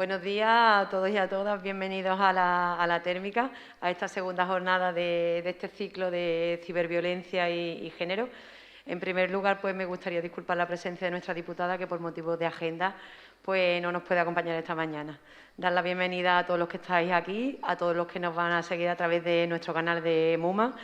Buenos días a todos y a todas, bienvenidos a la térmica, a esta segunda jornada de este ciclo de ciberviolencia y género. En primer lugar, pues me gustaría disculpar la presencia de nuestra diputada, que por motivos de agenda pues no nos puede acompañar esta mañana. Dar la bienvenida a todos los que estáis aquí, a todos los que nos van a seguir a través de nuestro canal de MUMA,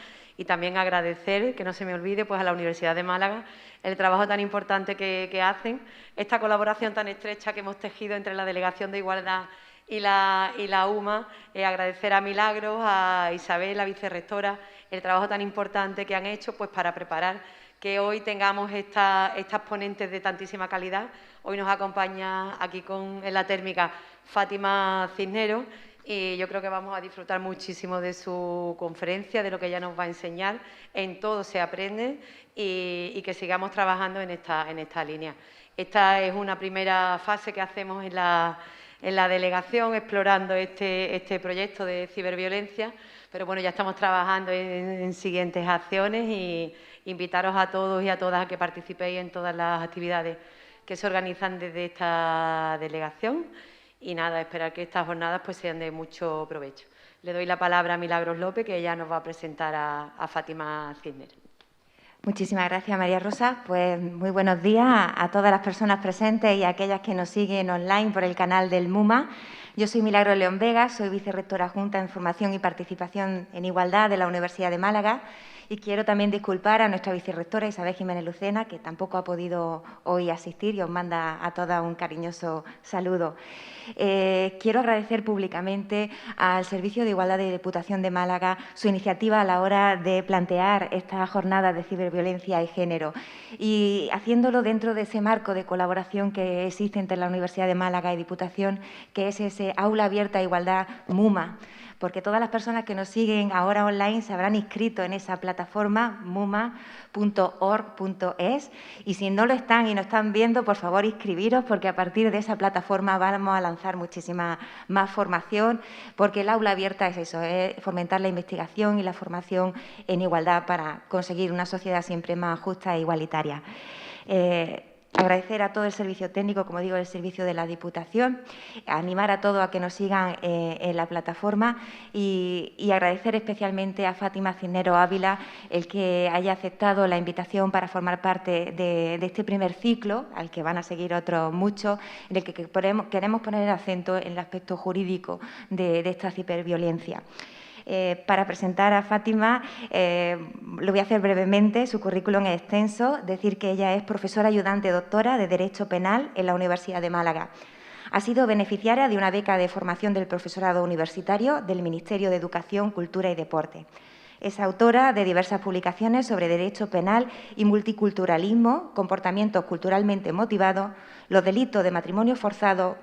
y también agradecer, que no se me olvide, pues a la Universidad de Málaga el trabajo tan importante que hacen, esta colaboración tan estrecha que hemos tejido entre la Delegación de Igualdad y la UMA. Agradecer a Milagros, a Isabel, la vicerrectora, el trabajo tan importante que han hecho pues para preparar que hoy tengamos estas ponentes de tantísima calidad. Hoy nos acompaña aquí en la térmica Fátima Cisneros, y yo creo que vamos a disfrutar muchísimo de su conferencia, de lo que ella nos va a enseñar. En todo se aprende y que sigamos trabajando en esta línea. Esta es una primera fase que hacemos en la delegación, explorando este proyecto de ciberviolencia, pero bueno, ya estamos trabajando en siguientes acciones y invitaros a todos y a todas a que participéis en todas las actividades que se organizan desde esta delegación. Y nada, esperar que estas jornadas pues sean de mucho provecho. Le doy la palabra a Milagros López, que ella nos va a presentar a Fátima Cisneros. Muchísimas gracias, María Rosa. Pues muy buenos días a todas las personas presentes y a aquellas que nos siguen online por el canal del MUMA. Yo soy Milagros León Vega, soy vicerrectora adjunta en Formación y Participación en Igualdad de la Universidad de Málaga, y quiero también disculpar a nuestra vicerrectora Isabel Jiménez Lucena, que tampoco ha podido hoy asistir, y os manda a todas un cariñoso saludo. Quiero agradecer públicamente al Servicio de Igualdad de Diputación de Málaga su iniciativa a la hora de plantear esta jornada de ciberviolencia y género, y haciéndolo dentro de ese marco de colaboración que existe entre la Universidad de Málaga y Diputación, que es ese Aula Abierta a Igualdad MUMA, porque todas las personas que nos siguen ahora online se habrán inscrito en esa plataforma muma.org.es, y si no lo están y no están viendo, por favor inscribiros, porque a partir de esa plataforma vamos a lanzar muchísima más formación, porque el aula abierta es eso, es fomentar la investigación y la formación en igualdad para conseguir una sociedad siempre más justa e igualitaria. Agradecer a todo el servicio técnico, como digo, el servicio de la Diputación, animar a todos a que nos sigan en la plataforma, y agradecer especialmente a Fátima Cisneros Ávila el que haya aceptado la invitación para formar parte de este primer ciclo, al que van a seguir otros muchos, en el que queremos poner el acento en el aspecto jurídico de esta ciberviolencia. Para presentar a Fátima, lo voy a hacer brevemente. Su currículum es extenso. Decir que ella es profesora ayudante doctora de Derecho Penal en la Universidad de Málaga. Ha sido beneficiaria de una beca de formación del profesorado universitario del Ministerio de Educación, Cultura y Deporte. Es autora de diversas publicaciones sobre derecho penal y multiculturalismo, comportamientos culturalmente motivados, los delitos de matrimonio forzado,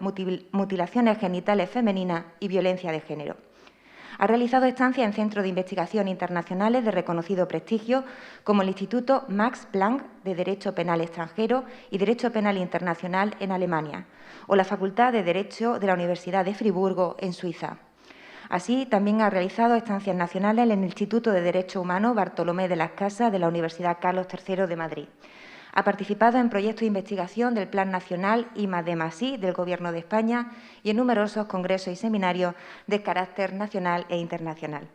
mutilaciones genitales femeninas y violencia de género. Ha realizado estancias en centros de investigación internacionales de reconocido prestigio, como el Instituto Max Planck de Derecho Penal Extranjero y Derecho Penal Internacional en Alemania, o la Facultad de Derecho de la Universidad de Friburgo, en Suiza. Así, también ha realizado estancias nacionales en el Instituto de Derecho Humano Bartolomé de las Casas de la Universidad Carlos III de Madrid. Ha participado en proyectos de investigación del Plan Nacional I+D+I del Gobierno de España y en numerosos congresos y seminarios de carácter nacional e internacional.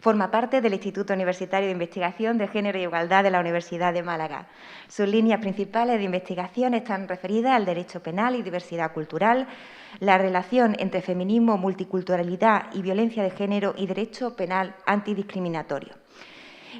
Forma parte del Instituto Universitario de Investigación de Género e Igualdad de la Universidad de Málaga. Sus líneas principales de investigación están referidas al derecho penal y diversidad cultural, la relación entre feminismo, multiculturalidad y violencia de género y derecho penal antidiscriminatorio.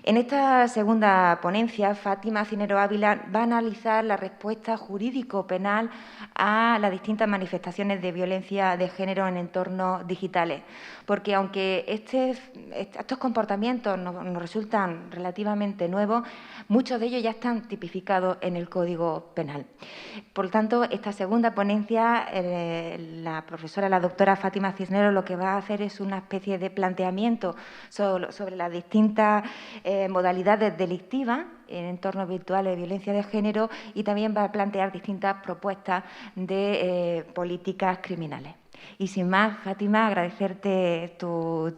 En esta segunda ponencia, Fátima Cisneros Ávila va a analizar la respuesta jurídico-penal a las distintas manifestaciones de violencia de género en entornos digitales, porque aunque estos comportamientos nos resultan relativamente nuevos, muchos de ellos ya están tipificados en el Código Penal. Por lo tanto, esta segunda ponencia, la profesora, la doctora Fátima Cisneros, lo que va a hacer es una especie de planteamiento sobre las distintas modalidades delictivas en entornos virtuales de violencia de género, y también va a plantear distintas propuestas de políticas criminales. Y sin más, Fátima, agradecerte tu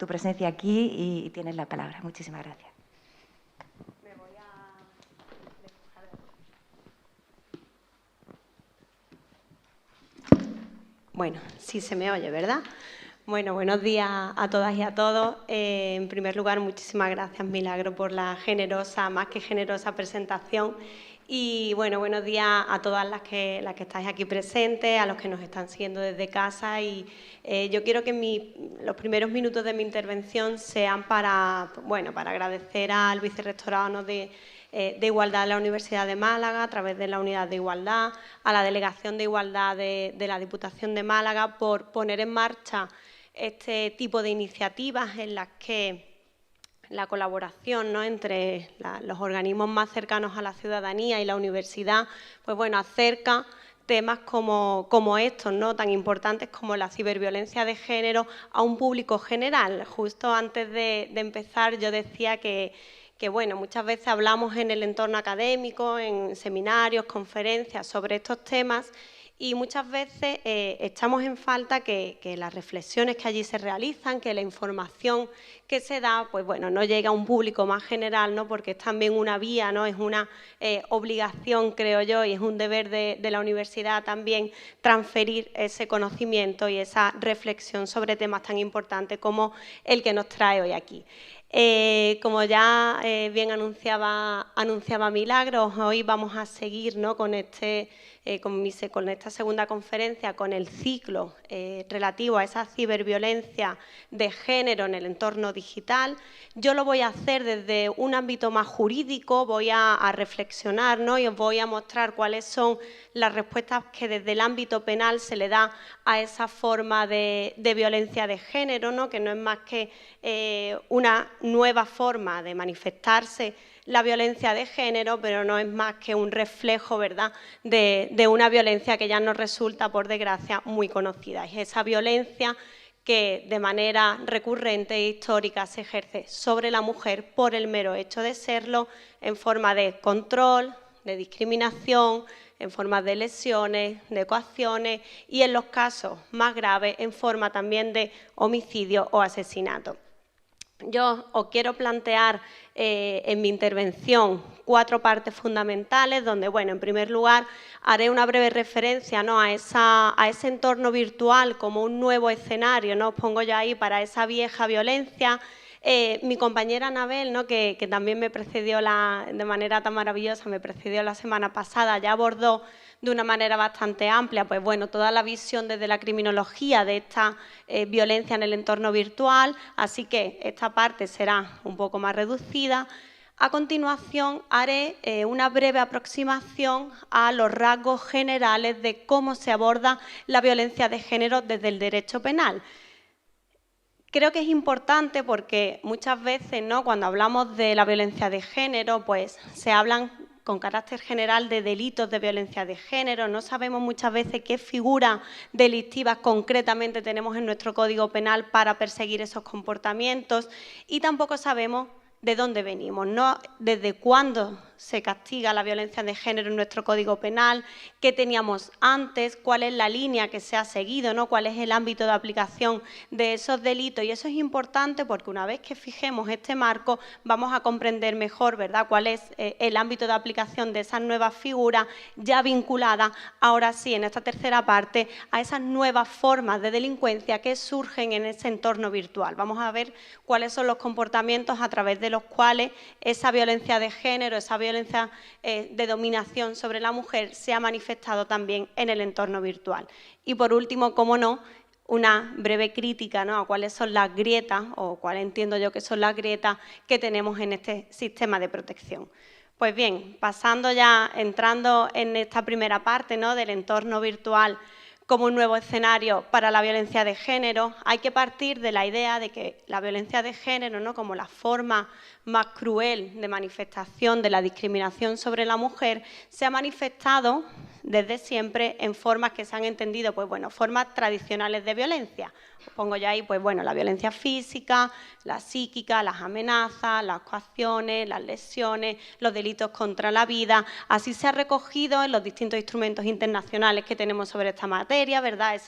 presencia aquí, y tienes la palabra. Muchísimas gracias. Bueno, sí se me oye, ¿verdad? Bueno, buenos días a todas y a todos. En primer lugar, muchísimas gracias, Milagro, por la generosa, más que generosa presentación. Y bueno, buenos días a todas las que estáis aquí presentes, a los que nos están siguiendo desde casa. Y yo quiero que los primeros minutos de mi intervención sean para agradecer al vicerrectorado de Igualdad de la Universidad de Málaga, a través de la Unidad de Igualdad, a la Delegación de Igualdad de la Diputación de Málaga, por poner en marcha este tipo de iniciativas en las que la colaboración, ¿no?, entre los organismos más cercanos a la ciudadanía y la universidad, pues bueno, acerca temas como estos, ¿no?, tan importantes como la ciberviolencia de género a un público general. Justo antes de empezar yo decía que bueno, muchas veces hablamos en el entorno académico, en seminarios, conferencias sobre estos temas, y muchas veces echamos en falta que las reflexiones que allí se realizan, que la información que se da, pues bueno, no llega a un público más general, ¿no?, porque es también una vía, ¿no?, es una obligación, creo yo, y es un deber de la universidad también transferir ese conocimiento y esa reflexión sobre temas tan importantes como el que nos trae hoy aquí. Como ya bien anunciaba Milagros, hoy vamos a seguir, ¿no?, con esta segunda conferencia, con el ciclo relativo a esa ciberviolencia de género en el entorno digital. Yo lo voy a hacer desde un ámbito más jurídico, voy a reflexionar, ¿no?, y os voy a mostrar cuáles son las respuestas que desde el ámbito penal se le da a esa forma de violencia de género, ¿no?, que no es más que una nueva forma de manifestarse la violencia de género, pero no es más que un reflejo, ¿verdad?, de una violencia que ya nos resulta, por desgracia, muy conocida. Es esa violencia que de manera recurrente e histórica se ejerce sobre la mujer por el mero hecho de serlo, en forma de control, de discriminación, en forma de lesiones, de coacciones y, en los casos más graves, en forma también de homicidio o asesinato. Yo os quiero plantear en mi intervención 4 partes fundamentales, donde, bueno, en primer lugar haré una breve referencia, ¿no?, a ese entorno virtual como un nuevo escenario, ¿no?, os pongo ya ahí, para esa vieja violencia. Mi compañera Anabel, ¿no?, que también me precedió de manera tan maravillosa, me precedió la semana pasada, ya abordó de una manera bastante amplia, pues bueno, toda la visión desde la criminología de esta violencia en el entorno virtual, así que esta parte será un poco más reducida. A continuación haré una breve aproximación a los rasgos generales de cómo se aborda la violencia de género desde el derecho penal. Creo que es importante porque muchas veces, ¿no?, cuando hablamos de la violencia de género, pues se hablan con carácter general de delitos de violencia de género. No sabemos muchas veces qué figuras delictivas concretamente tenemos en nuestro Código Penal para perseguir esos comportamientos, y tampoco sabemos de dónde venimos, ¿no?, desde cuándo se castiga la violencia de género en nuestro Código Penal, qué teníamos antes, cuál es la línea que se ha seguido, ¿no?, cuál es el ámbito de aplicación de esos delitos. Y eso es importante porque una vez que fijemos este marco vamos a comprender mejor, ¿verdad?, cuál es el ámbito de aplicación de esas nuevas figuras ya vinculadas, ahora sí, en esta tercera parte, a esas nuevas formas de delincuencia que surgen en ese entorno virtual. Vamos a ver cuáles son los comportamientos a través de los cuales esa violencia de género, esa violencia de dominación sobre la mujer se ha manifestado también en el entorno virtual. Y por último, cómo no, una breve crítica, ¿no?, a cuáles son las grietas, o cuáles entiendo yo que son las grietas que tenemos en este sistema de protección. Pues bien, entrando en esta primera parte, ¿no?, del entorno virtual como un nuevo escenario para la violencia de género, hay que partir de la idea de que la violencia de género, ¿no?, como la forma más cruel de manifestación de la discriminación sobre la mujer, se ha manifestado desde siempre en formas que se han entendido, pues bueno, formas tradicionales de violencia. Os pongo ya ahí, pues bueno, la violencia física, la psíquica, las amenazas, las coacciones, las lesiones, los delitos contra la vida. Así se ha recogido en los distintos instrumentos internacionales que tenemos sobre esta materia, ¿verdad?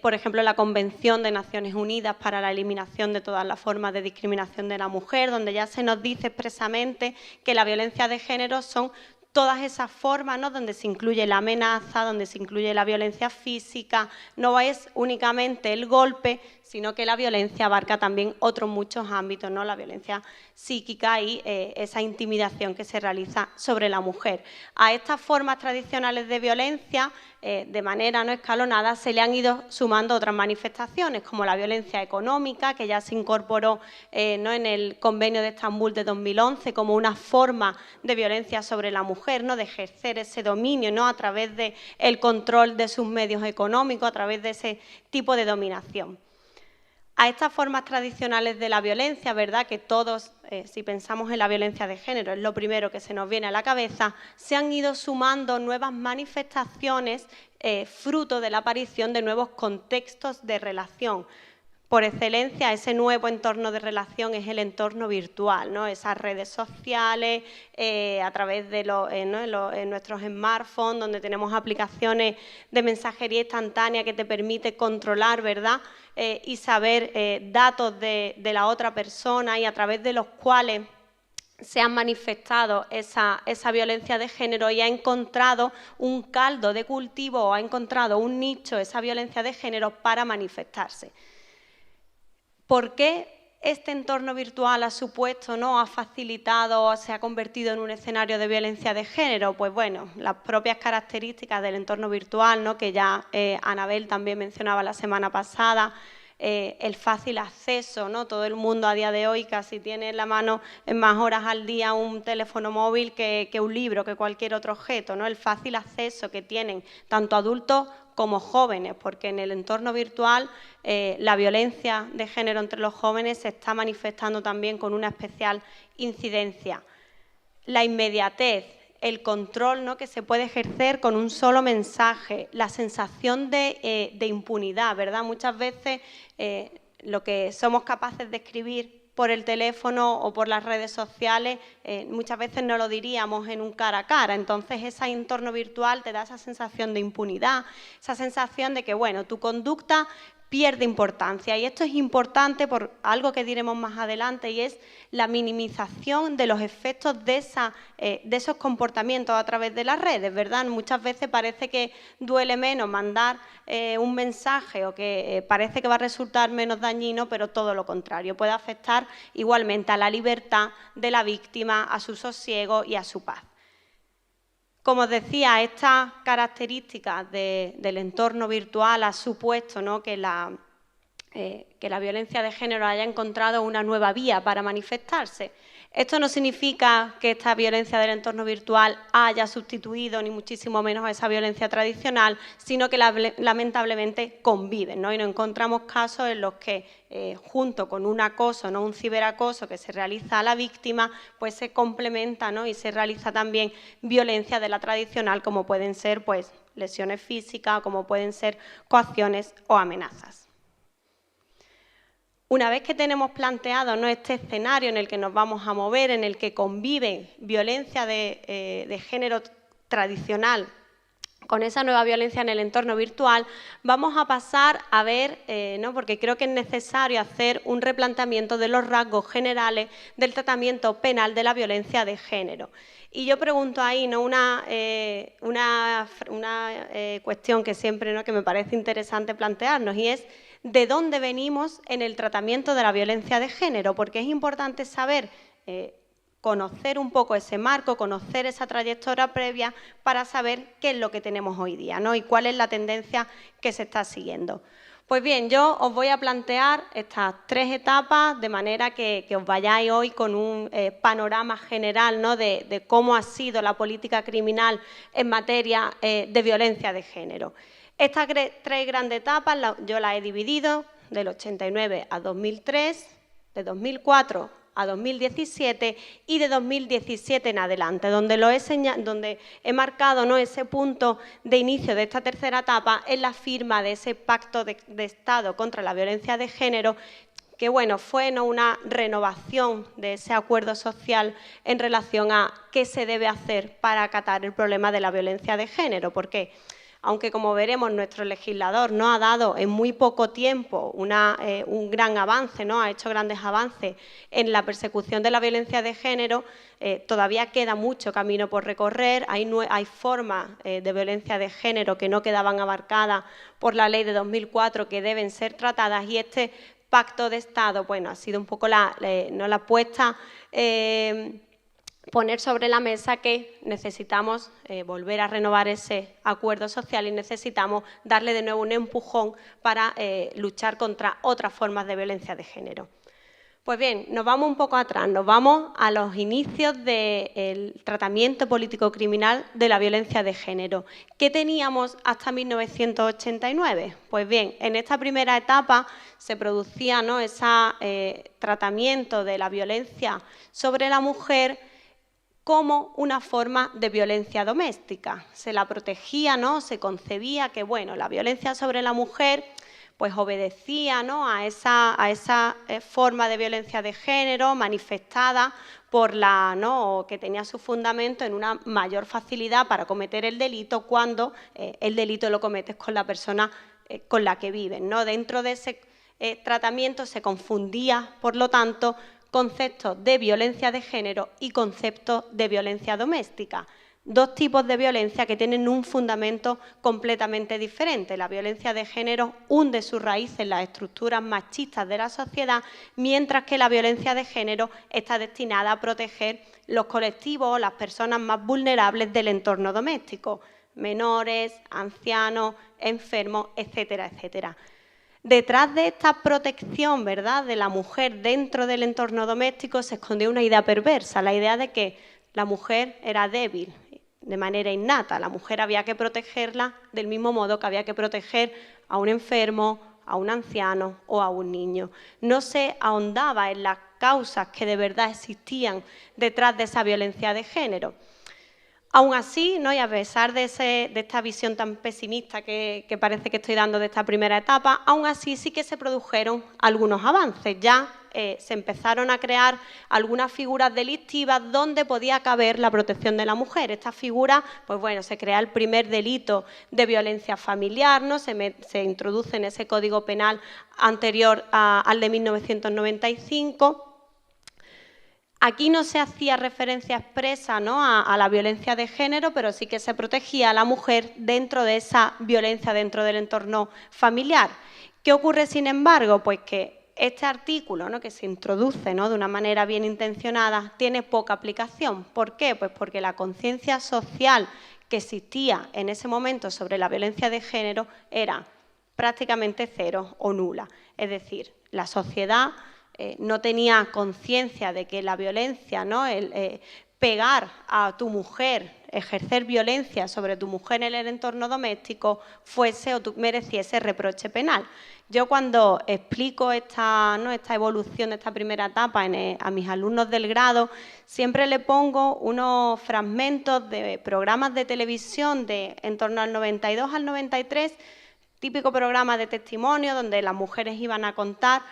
Por ejemplo, la Convención de Naciones Unidas para la eliminación de todas las formas de discriminación de la mujer, donde ya se nos dice expresamente que la violencia de género son todas esas formas, ¿no?, donde se incluye la amenaza, donde se incluye la violencia física. No es únicamente el golpe, sino que la violencia abarca también otros muchos ámbitos, ¿no?, la violencia psíquica y esa intimidación que se realiza sobre la mujer. A estas formas tradicionales de violencia, de manera no escalonada, se le han ido sumando otras manifestaciones, como la violencia económica, que ya se incorporó ¿no?, en el Convenio de Estambul de 2011 como una forma de violencia sobre la mujer, ¿no?, de ejercer ese dominio, ¿no?, a través del control de sus medios económicos, a través de ese tipo de dominación. A estas formas tradicionales de la violencia, ¿verdad?, que todos, si pensamos en la violencia de género, es lo primero que se nos viene a la cabeza, se han ido sumando nuevas manifestaciones fruto de la aparición de nuevos contextos de relación. Por excelencia, ese nuevo entorno de relación es el entorno virtual, ¿no?, esas redes sociales, a través de en nuestros smartphones, donde tenemos aplicaciones de mensajería instantánea que te permite controlar, ¿verdad?, y saber datos de la otra persona, y a través de los cuales se ha manifestado esa violencia de género y ha encontrado un caldo de cultivo, o ha encontrado un nicho, esa violencia de género, para manifestarse. ¿Por qué este entorno virtual ha supuesto, ¿no?, ha facilitado o se ha convertido en un escenario de violencia de género? Pues bueno, las propias características del entorno virtual, ¿no?, que ya Anabel también mencionaba la semana pasada, el fácil acceso, ¿no? Todo el mundo a día de hoy casi tiene en la mano en más horas al día un teléfono móvil que un libro, que cualquier otro objeto, ¿no? El fácil acceso que tienen tanto adultos como jóvenes, porque en el entorno virtual la violencia de género entre los jóvenes se está manifestando también con una especial incidencia. La inmediatez, el control, ¿no?, que se puede ejercer con un solo mensaje, la sensación de impunidad, ¿verdad? Muchas veces lo que somos capaces de escribir por el teléfono o por las redes sociales, muchas veces no lo diríamos en un cara a cara. Entonces, ese entorno virtual te da esa sensación de impunidad, esa sensación de que, bueno, tu conducta pierde importancia. Y esto es importante por algo que diremos más adelante, y es la minimización de los efectos de esos comportamientos a través de las redes, ¿verdad? Muchas veces parece que duele menos mandar un mensaje, o que parece que va a resultar menos dañino, pero todo lo contrario. Puede afectar igualmente a la libertad de la víctima, a su sosiego y a su paz. Como os decía, estas características del entorno virtual ha supuesto, ¿no?, que la violencia de género haya encontrado una nueva vía para manifestarse. Esto no significa que esta violencia del entorno virtual haya sustituido ni muchísimo menos a esa violencia tradicional, sino que lamentablemente conviven, ¿no? Y nos encontramos casos en los que junto con un acoso, ¿no?, un ciberacoso que se realiza a la víctima, pues se complementa, ¿no?, y se realiza también violencia de la tradicional, como pueden ser pues lesiones físicas, como pueden ser coacciones o amenazas. Una vez que tenemos planteado, ¿no?, este escenario en el que nos vamos a mover, en el que convive violencia de género tradicional con esa nueva violencia en el entorno virtual, vamos a pasar a ver, ¿no?, porque creo que es necesario hacer un replanteamiento de los rasgos generales del tratamiento penal de la violencia de género. Y yo pregunto ahí, ¿no?, una cuestión que siempre, ¿no?, que me parece interesante plantearnos, y es ¿de dónde venimos en el tratamiento de la violencia de género? Porque es importante saber, conocer un poco ese marco, conocer esa trayectoria previa para saber qué es lo que tenemos hoy día, ¿no?, y cuál es la tendencia que se está siguiendo. Pues bien, yo os voy a plantear estas tres etapas de manera que os vayáis hoy con un panorama general, ¿no?, de cómo ha sido la política criminal en materia de violencia de género. Estas tres grandes etapas yo las he dividido del 89 a 2003, de 2004 a 2017 y de 2017 en adelante, donde he marcado, ¿no?, ese punto de inicio de esta tercera etapa en la firma de ese pacto de Estado contra la violencia de género, que bueno, fue, ¿no?, una renovación de ese acuerdo social en relación a qué se debe hacer para acatar el problema de la violencia de género, porque aunque como veremos nuestro legislador no ha dado en muy poco tiempo un gran avance, ¿no? Ha hecho grandes avances en la persecución de la violencia de género, todavía queda mucho camino por recorrer, hay formas de violencia de género que no quedaban abarcadas por la ley de 2004 que deben ser tratadas, y este pacto de Estado, bueno, ha sido un poco la puesta, poner sobre la mesa que necesitamos volver a renovar ese acuerdo social y necesitamos darle de nuevo un empujón para luchar contra otras formas de violencia de género. Pues bien, nos vamos un poco atrás, nos vamos a los inicios del tratamiento político-criminal de la violencia de género. ¿Qué teníamos hasta 1989? Pues bien, en esta primera etapa se producía, ¿no?, ese tratamiento de la violencia sobre la mujer como una forma de violencia doméstica. Se la protegía, ¿no?, se concebía que, bueno, la violencia sobre la mujer pues obedecía, ¿no?, a esa forma de violencia de género manifestada por que tenía su fundamento en una mayor facilidad para cometer el delito cuando el delito lo cometes con la persona con la que vives, ¿no? Dentro de ese tratamiento se confundía, por lo tanto, conceptos de violencia de género y conceptos de violencia doméstica. Dos tipos de violencia que tienen un fundamento completamente diferente. La violencia de género hunde su raíz en las estructuras machistas de la sociedad, mientras que la violencia de género está destinada a proteger los colectivos o las personas más vulnerables del entorno doméstico, menores, ancianos, enfermos, etcétera, etcétera. Detrás de esta protección, ¿verdad?, de la mujer dentro del entorno doméstico se escondió una idea perversa, la idea de que la mujer era débil de manera innata. La mujer había que protegerla del mismo modo que había que proteger a un enfermo, a un anciano o a un niño. No se ahondaba en las causas que de verdad existían detrás de esa violencia de género. Aún así, ¿no?, y a pesar de esta visión tan pesimista que parece que estoy dando de esta primera etapa, aún así sí que se produjeron algunos avances. Ya se empezaron a crear algunas figuras delictivas donde podía caber la protección de la mujer. Estas figuras, pues bueno, se crea el primer delito de violencia familiar, ¿no? Se introduce en ese Código Penal anterior al de 1995. Aquí no se hacía referencia expresa, ¿no?, a la violencia de género, pero sí que se protegía a la mujer dentro de esa violencia dentro del entorno familiar. ¿Qué ocurre, sin embargo? Pues que este artículo, ¿no?, que se introduce, ¿no?, de una manera bien intencionada, tiene poca aplicación. ¿Por qué? Pues porque la conciencia social que existía en ese momento sobre la violencia de género era prácticamente cero o nula. Es decir, la sociedad no tenía conciencia de que la violencia, ¿no?, el pegar a tu mujer, ejercer violencia sobre tu mujer en el entorno doméstico fuese o mereciese reproche penal. Yo cuando explico esta evolución de esta primera etapa a mis alumnos del grado, siempre le pongo unos fragmentos de programas de televisión de en torno al 92 al 93, típico programa de testimonio donde las mujeres iban a contar.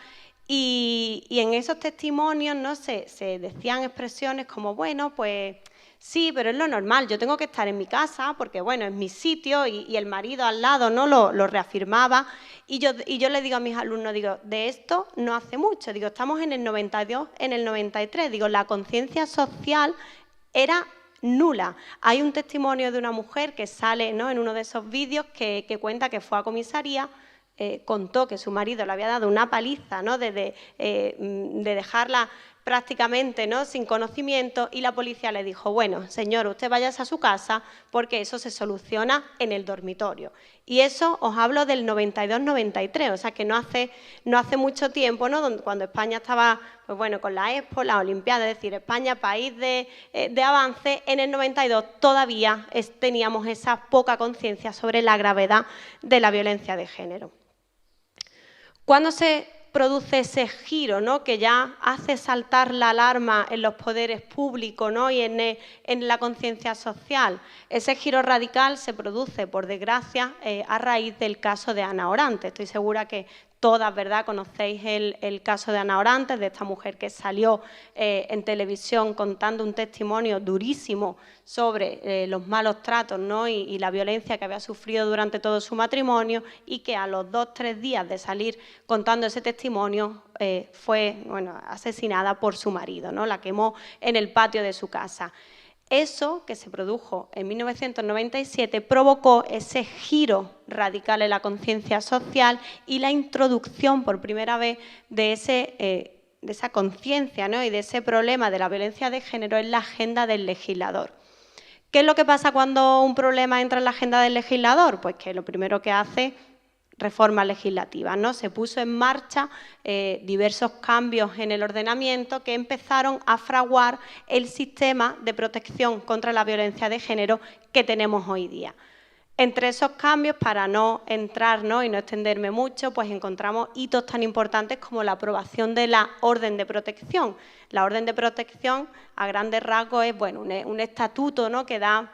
Y en esos testimonios, ¿no?, se decían expresiones como, bueno, pues sí, pero es lo normal, yo tengo que estar en mi casa porque, bueno, es mi sitio, y el marido al lado, ¿no?, lo reafirmaba. Y yo le digo a mis alumnos, digo, de esto no hace mucho, digo, estamos en el 92, en el 93, digo, la conciencia social era nula. Hay un testimonio de una mujer que sale, ¿no?, en uno de esos vídeos que cuenta que fue a comisaría, contó que su marido le había dado una paliza, ¿no?, de dejarla prácticamente, ¿no?, sin conocimiento, y la policía le dijo, bueno, señor, usted váyase a su casa porque eso se soluciona en el dormitorio. Y eso os hablo del 92-93, o sea que no hace mucho tiempo, ¿no?, cuando España estaba, pues bueno, con la Expo, la Olimpiada, es decir, España, país de avance, en el 92 todavía teníamos esa poca conciencia sobre la gravedad de la violencia de género. ¿Cuándo se produce ese giro, ¿no?, que ya hace saltar la alarma en los poderes públicos, ¿no?, y en la conciencia social? Ese giro radical se produce, por desgracia, a raíz del caso de Ana Orantes. Estoy segura que todas, ¿verdad?, conocéis el caso de Ana Orantes, de esta mujer que salió en televisión contando un testimonio durísimo sobre los malos tratos, ¿no?, y la violencia que había sufrido durante todo su matrimonio, y que a los 2 o 3 días de salir contando ese testimonio fue, bueno, asesinada por su marido, ¿no? La quemó en el patio de su casa. Eso, que se produjo en 1997, provocó ese giro radical en la conciencia social y la introducción por primera vez de esa conciencia, ¿no?, y de ese problema de la violencia de género en la agenda del legislador. ¿Qué es lo que pasa cuando un problema entra en la agenda del legislador? Pues que lo primero que hace, reformas legislativas, ¿no? Se puso en marcha diversos cambios en el ordenamiento que empezaron a fraguar el sistema de protección contra la violencia de género que tenemos hoy día. Entre esos cambios, para no entrar, ¿no?, y no extenderme mucho, pues encontramos hitos tan importantes como la aprobación de la orden de protección. La orden de protección, a grandes rasgos, es, bueno, un estatuto, ¿no?, que da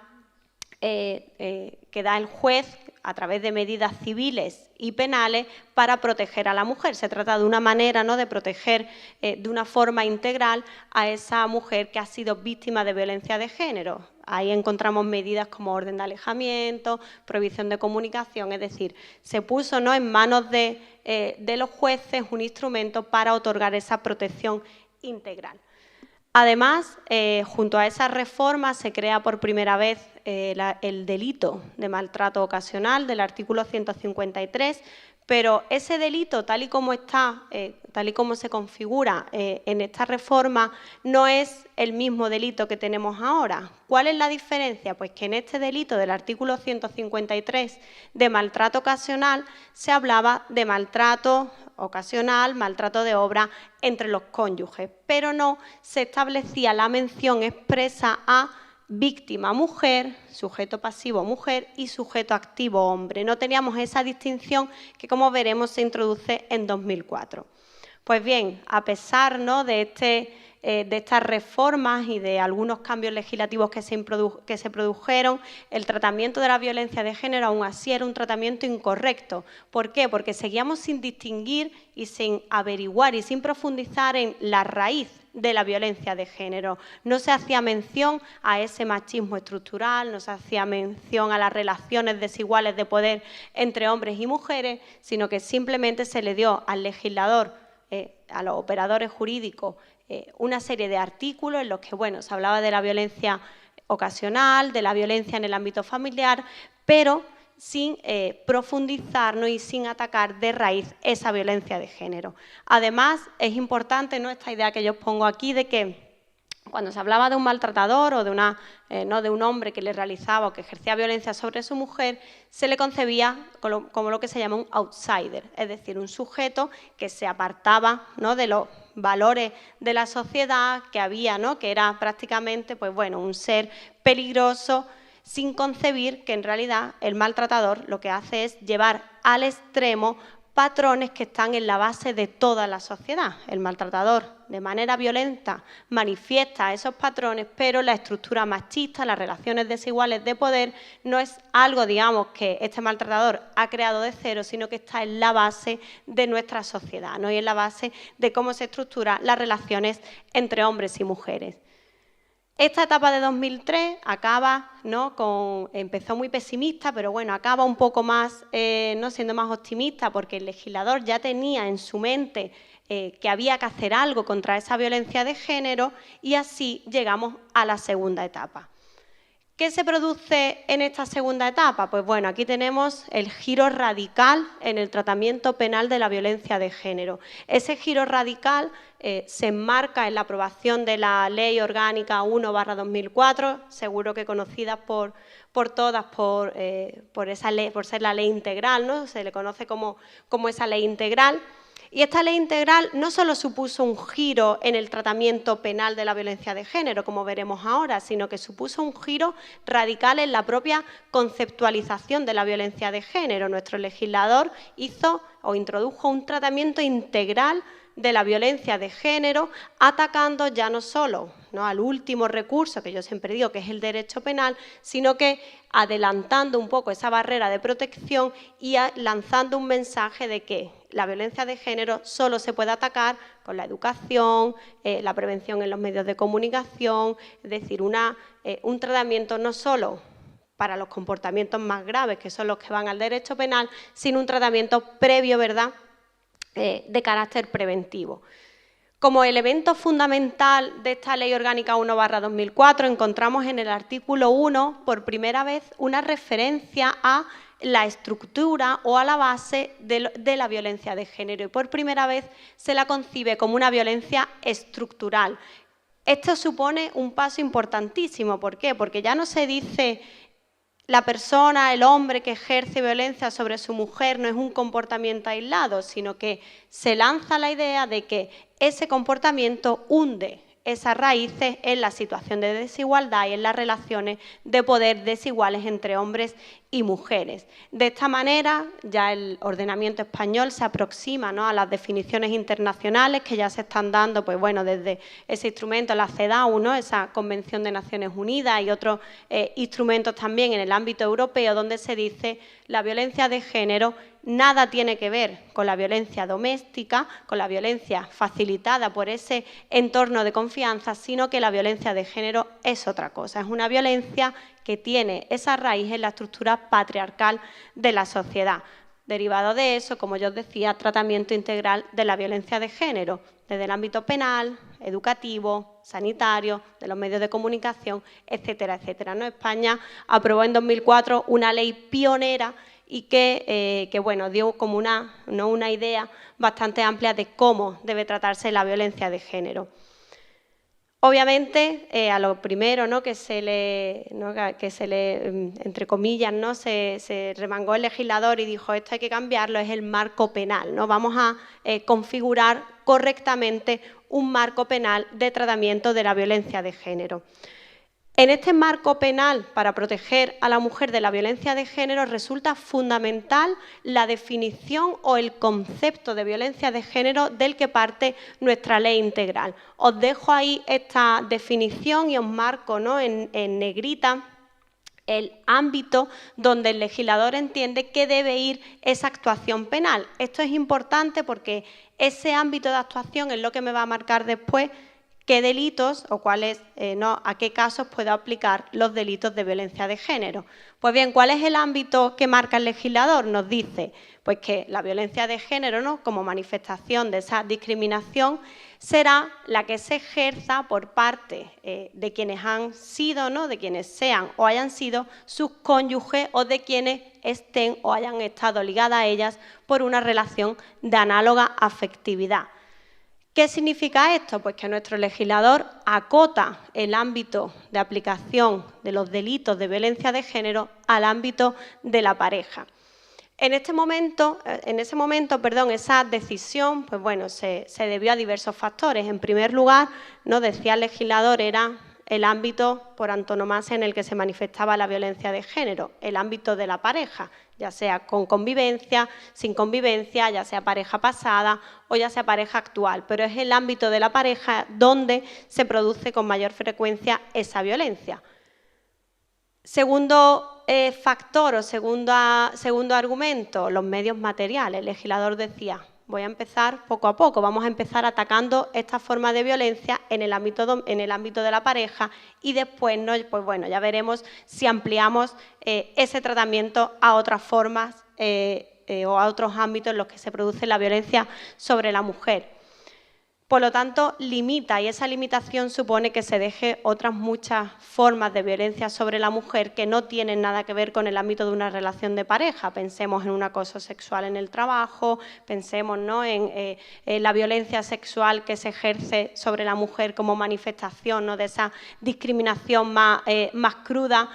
el juez a través de medidas civiles y penales para proteger a la mujer. Se trata de una manera, ¿no?, de proteger de una forma integral a esa mujer que ha sido víctima de violencia de género. Ahí encontramos medidas como orden de alejamiento, prohibición de comunicación, es decir, se puso, ¿no?, en manos de los jueces un instrumento para otorgar esa protección integral. Además, junto a esa reforma se crea por primera vez el delito de maltrato ocasional del artículo 153, pero ese delito, tal y como está, tal y como se configura en esta reforma, no es el mismo delito que tenemos ahora. ¿Cuál es la diferencia? Pues que en este delito del artículo 153 de maltrato ocasional se hablaba de maltrato ocasional, maltrato de obra entre los cónyuges, pero no se establecía la mención expresa a víctima mujer, sujeto pasivo mujer y sujeto activo hombre. No teníamos esa distinción que, como veremos, se introduce en 2004. Pues bien, a pesar, ¿no?, de estas reformas y de algunos cambios legislativos que se produjeron, el tratamiento de la violencia de género aún así era un tratamiento incorrecto. ¿Por qué? Porque seguíamos sin distinguir y sin averiguar y sin profundizar en la raíz de la violencia de género. No se hacía mención a ese machismo estructural, no se hacía mención a las relaciones desiguales de poder entre hombres y mujeres, sino que simplemente se le dio al legislador, a los operadores jurídicos, una serie de artículos en los que, bueno, se hablaba de la violencia ocasional, de la violencia en el ámbito familiar, pero sin profundizar, ¿no?, y sin atacar de raíz esa violencia de género. Además, es importante, ¿no?, esta idea que yo os pongo aquí de que cuando se hablaba de un maltratador o de un hombre que le realizaba o que ejercía violencia sobre su mujer, se le concebía como lo que se llama un outsider, es decir, un sujeto que se apartaba, ¿no?, de los valores de la sociedad, que había, ¿no?, que era prácticamente, pues bueno, un ser peligroso, sin concebir que en realidad el maltratador lo que hace es llevar al extremo patrones que están en la base de toda la sociedad. El maltratador, de manera violenta, manifiesta esos patrones, pero la estructura machista, las relaciones desiguales de poder, no es algo, digamos, que este maltratador ha creado de cero, sino que está en la base de nuestra sociedad, ¿no?, y en la base de cómo se estructuran las relaciones entre hombres y mujeres. Esta etapa de 2003 acaba, ¿no?, empezó muy pesimista, pero bueno, acaba un poco más, no siendo más optimista, porque el legislador ya tenía en su mente que había que hacer algo contra esa violencia de género, y así llegamos a la segunda etapa. ¿Qué se produce en esta segunda etapa? Pues bueno, aquí tenemos el giro radical en el tratamiento penal de la violencia de género. Ese giro radical se enmarca en la aprobación de la Ley Orgánica 1/2004, seguro que conocida por todas por esa ley, por ser la ley integral, ¿no? Se le conoce como esa ley integral. Y esta ley integral no solo supuso un giro en el tratamiento penal de la violencia de género, como veremos ahora, sino que supuso un giro radical en la propia conceptualización de la violencia de género. Nuestro legislador introdujo un tratamiento integral de la violencia de género, atacando ya no solo, ¿no?, al último recurso, que yo siempre digo que es el derecho penal, sino que adelantando un poco esa barrera de protección y lanzando un mensaje de que la violencia de género solo se puede atacar con la educación, la prevención en los medios de comunicación, es decir, un tratamiento no solo para los comportamientos más graves, que son los que van al derecho penal, sino un tratamiento previo, ¿verdad?, de carácter preventivo. Como elemento fundamental de esta Ley Orgánica 1/2004 encontramos en el artículo 1 por primera vez una referencia a la estructura o a la base de la violencia de género y por primera vez se la concibe como una violencia estructural. Esto supone un paso importantísimo. ¿Por qué? Porque ya no se dice la persona, el hombre que ejerce violencia sobre su mujer no es un comportamiento aislado, sino que se lanza la idea de que ese comportamiento hunde esas raíces en la situación de desigualdad y en las relaciones de poder desiguales entre hombres y mujeres. De esta manera, ya el ordenamiento español se aproxima, ¿no?, a las definiciones internacionales que ya se están dando, pues bueno, desde ese instrumento, la CEDAW, ¿no?, esa Convención de Naciones Unidas y otros instrumentos también en el ámbito europeo, donde se dice la violencia de género nada tiene que ver con la violencia doméstica, con la violencia facilitada por ese entorno de confianza, sino que la violencia de género es otra cosa, es una violencia que tiene esa raíz en la estructura patriarcal de la sociedad. Derivado de eso, como yo os decía, tratamiento integral de la violencia de género, desde el ámbito penal, educativo, sanitario, de los medios de comunicación, etcétera, etcétera, ¿no? España aprobó en 2004 una ley pionera y que bueno, dio como una idea bastante amplia de cómo debe tratarse la violencia de género. Obviamente, a lo primero, ¿no?, que se le, entre comillas, ¿no?, se remangó el legislador y dijo esto hay que cambiarlo, es el marco penal, ¿no? Vamos a configurar correctamente un marco penal de tratamiento de la violencia de género. En este marco penal, para proteger a la mujer de la violencia de género, resulta fundamental la definición o el concepto de violencia de género del que parte nuestra ley integral. Os dejo ahí esta definición y os marco, ¿no?, en negrita el ámbito donde el legislador entiende que debe ir esa actuación penal. Esto es importante porque ese ámbito de actuación es lo que me va a marcar después qué delitos o cuáles, a qué casos puedo aplicar los delitos de violencia de género. Pues bien, ¿cuál es el ámbito que marca el legislador? Nos dice pues que la violencia de género, ¿no?, como manifestación de esa discriminación, será la que se ejerza por parte de quienes han sido, ¿no?, de quienes sean o hayan sido sus cónyuges o de quienes estén o hayan estado ligadas a ellas por una relación de análoga afectividad. ¿Qué significa esto? Pues que nuestro legislador acota el ámbito de aplicación de los delitos de violencia de género al ámbito de la pareja. En ese momento, esa decisión, pues bueno, se debió a diversos factores. En primer lugar, nos decía el legislador, era el ámbito por antonomasia en el que se manifestaba la violencia de género, el ámbito de la pareja, ya sea con convivencia, sin convivencia, ya sea pareja pasada o ya sea pareja actual, pero es el ámbito de la pareja donde se produce con mayor frecuencia esa violencia. Segundo factor o segundo argumento, los medios materiales. El legislador decía, voy a empezar poco a poco, vamos a empezar atacando esta forma de violencia en el ámbito de la pareja y después, ¿no?, pues bueno, ya veremos si ampliamos ese tratamiento a otras formas o a otros ámbitos en los que se produce la violencia sobre la mujer. Por lo tanto, limita, y esa limitación supone que se deje otras muchas formas de violencia sobre la mujer que no tienen nada que ver con el ámbito de una relación de pareja. Pensemos en un acoso sexual en el trabajo, pensemos, ¿no?, en la violencia sexual que se ejerce sobre la mujer como manifestación, ¿no?, de esa discriminación más cruda.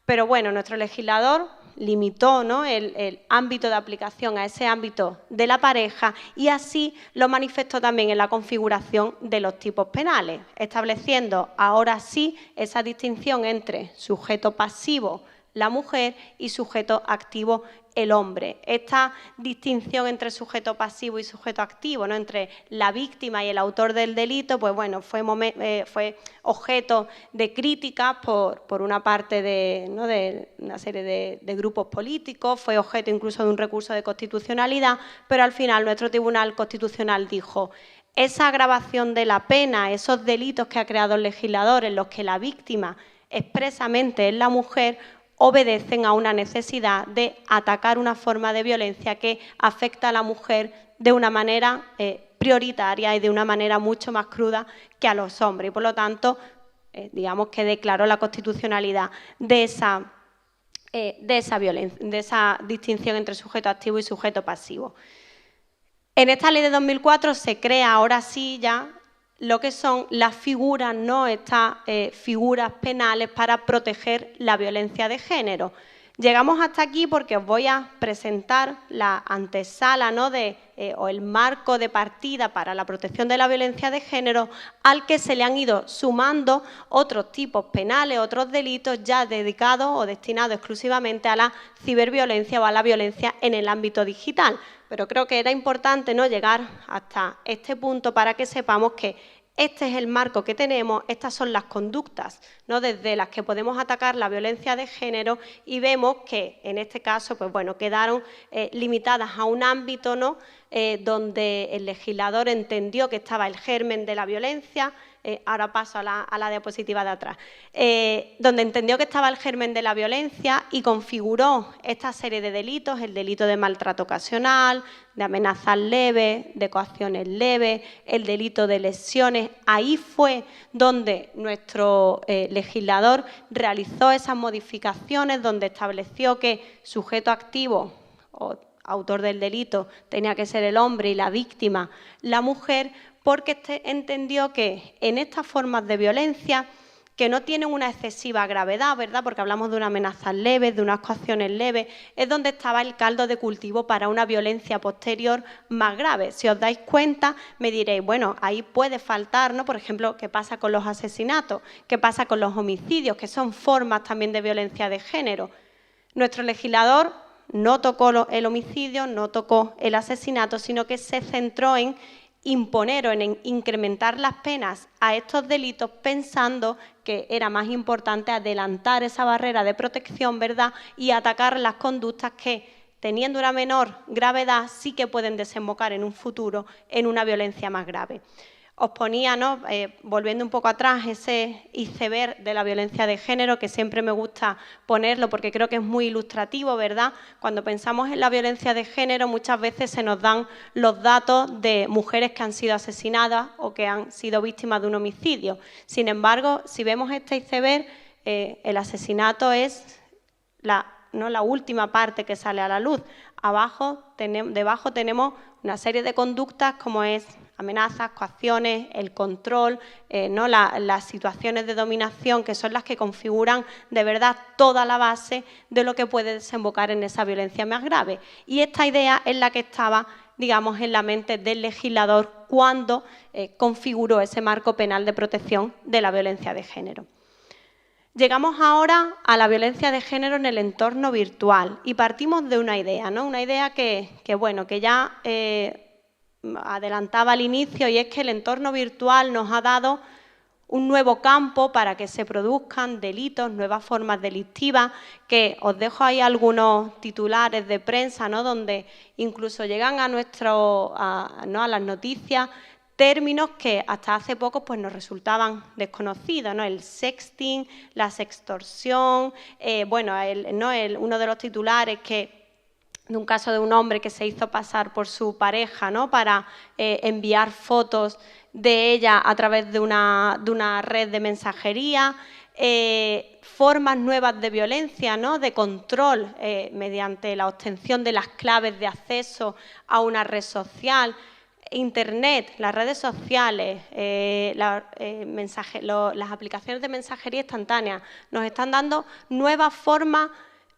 Pero bueno, nuestro legislador limitó, ¿no?, el ámbito de aplicación a ese ámbito de la pareja y así lo manifestó también en la configuración de los tipos penales, estableciendo ahora sí esa distinción entre sujeto pasivo, la mujer, y sujeto activo, el hombre. Esta distinción entre sujeto pasivo y sujeto activo, ¿no?, entre la víctima y el autor del delito, pues bueno, fue objeto de críticas por una parte de una serie de grupos políticos, fue objeto incluso de un recurso de constitucionalidad, pero al final nuestro Tribunal Constitucional dijo: esa agravación de la pena, esos delitos que ha creado el legislador en los que la víctima expresamente es la mujer, obedecen a una necesidad de atacar una forma de violencia que afecta a la mujer de una manera prioritaria y de una manera mucho más cruda que a los hombres. Y por lo tanto, digamos que declaró la constitucionalidad de esa violencia, de esa distinción entre sujeto activo y sujeto pasivo. En esta ley de 2004 se crea ahora sí ya lo que son las figuras, ¿no?, estas figuras penales para proteger la violencia de género. Llegamos hasta aquí porque os voy a presentar la antesala, ¿no?, o el marco de partida para la protección de la violencia de género, al que se le han ido sumando otros tipos penales, otros delitos ya dedicados o destinados exclusivamente a la ciberviolencia o a la violencia en el ámbito digital. Pero creo que era importante, ¿no?, llegar hasta este punto para que sepamos que este es el marco que tenemos, estas son las conductas, ¿no?, desde las que podemos atacar la violencia de género, y vemos que en este caso, pues bueno, quedaron limitadas a un ámbito, ¿no?, donde el legislador entendió que estaba el germen de la violencia. Ahora paso a la diapositiva de atrás, donde entendió que estaba el germen de la violencia y configuró esta serie de delitos: el delito de maltrato ocasional, de amenazas leves, de coacciones leves, el delito de lesiones. Ahí fue donde nuestro legislador realizó esas modificaciones, donde estableció que sujeto activo o autor del delito tenía que ser el hombre y la víctima la mujer, porque entendió que en estas formas de violencia, que no tienen una excesiva gravedad, ¿verdad?, porque hablamos de unas amenazas leves, de unas coacciones leves, es donde estaba el caldo de cultivo para una violencia posterior más grave. Si os dais cuenta, me diréis, bueno, ahí puede faltar, ¿no?, por ejemplo, ¿qué pasa con los asesinatos? ¿Qué pasa con los homicidios?, que son formas también de violencia de género. Nuestro legislador no tocó el homicidio, no tocó el asesinato, sino que se centró en imponer o en incrementar las penas a estos delitos, pensando que era más importante adelantar esa barrera de protección, ¿verdad?, y atacar las conductas que, teniendo una menor gravedad, sí que pueden desembocar en un futuro en una violencia más grave. Os ponía, ¿no?, volviendo un poco atrás, ese iceberg de la violencia de género, que siempre me gusta ponerlo porque creo que es muy ilustrativo, ¿verdad? Cuando pensamos en la violencia de género, muchas veces se nos dan los datos de mujeres que han sido asesinadas o que han sido víctimas de un homicidio. Sin embargo, si vemos este iceberg, el asesinato es la última parte que sale a la luz. Debajo tenemos una serie de conductas como es amenazas, coacciones, el control, las situaciones de dominación, que son las que configuran de verdad toda la base de lo que puede desembocar en esa violencia más grave. Y esta idea es la que estaba, digamos, en la mente del legislador cuando configuró ese marco penal de protección de la violencia de género. Llegamos ahora a la violencia de género en el entorno virtual y partimos de una idea, ¿no? Una idea que ya adelantaba al inicio, y es que el entorno virtual nos ha dado un nuevo campo para que se produzcan delitos, nuevas formas delictivas, que os dejo ahí algunos titulares de prensa, ¿no?, donde incluso llegan a las noticias términos que hasta hace poco pues, nos resultaban desconocidos, ¿no? El sexting, la sextorsión, uno de los titulares de un caso de un hombre que se hizo pasar por su pareja, ¿no?, para enviar fotos de ella a través de una red de mensajería, formas nuevas de violencia, ¿no?, de control mediante la obtención de las claves de acceso a una red social. Internet, las redes sociales, las aplicaciones de mensajería instantánea nos están dando nuevas formas,